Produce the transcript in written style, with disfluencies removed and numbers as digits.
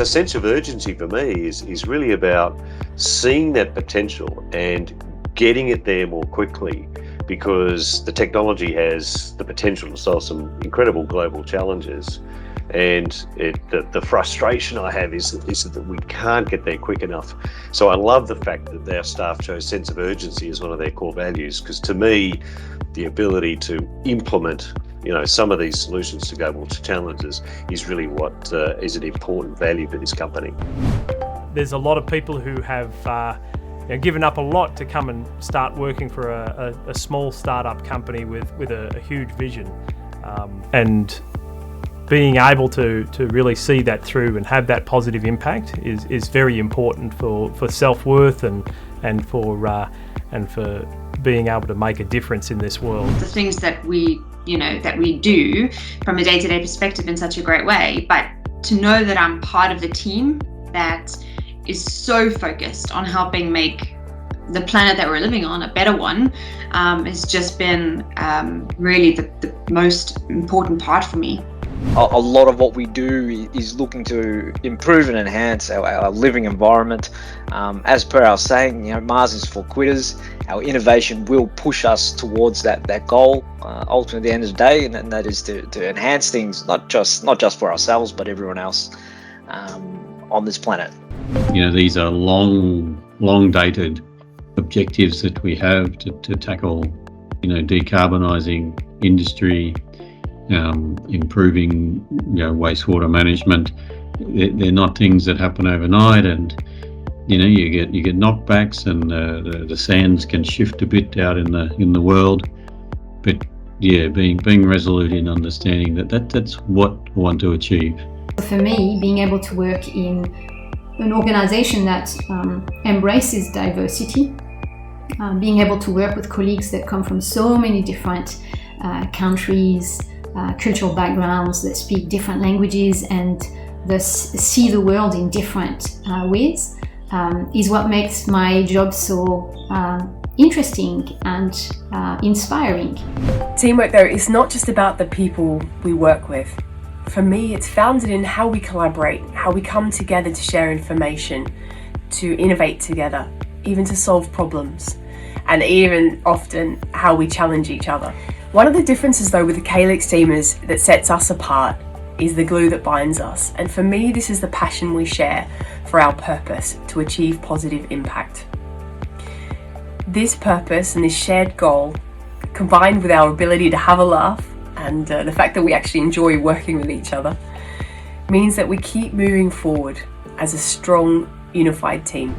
So sense of urgency for me is really about seeing that potential and getting it there more quickly, because the technology has the potential to solve some incredible global challenges. And the frustration I have is that we can't get there quick enough. So I love the fact that our staff chose sense of urgency as one of their core values, because to me, the ability to implement some of these solutions to global challenges is really what is an important value for this company. There's a lot of people who have given up a lot to come and start working for a small startup company with a huge vision, and being able to really see that through and have that positive impact is very important for self-worth and for being able to make a difference in this world. The things that we do from a day-to-day perspective in such a great way, but to know that I'm part of the team that is so focused on helping make the planet that we're living on a better one has just been really the most important part for me. A lot of what we do is looking to improve and enhance our living environment. As per our saying, Mars is for quitters. Our innovation will push us towards that goal, ultimately at the end of the day, and that is to enhance things, not just for ourselves, but everyone else on this planet. These are long dated objectives that we have to tackle, decarbonising industry, improving wastewater management. They're not things that happen overnight, and you get knockbacks, and the sands can shift a bit out in the world. But being resolute in understanding that's what I want to achieve. For me, being able to work in an organization that embraces diversity, being able to work with colleagues that come from so many different countries, cultural backgrounds, that speak different languages and thus see the world in different ways, is what makes my job so interesting and inspiring. Teamwork, though, is not just about the people we work with. For me, it's founded in how we collaborate, how we come together to share information, to innovate together, even to solve problems, and even often how we challenge each other. One of the differences, though, with the Calyx team that sets us apart is the glue that binds us. And for me, this is the passion we share for our purpose to achieve positive impact. This purpose and this shared goal, combined with our ability to have a laugh and the fact that we actually enjoy working with each other, means that we keep moving forward as a strong, unified team.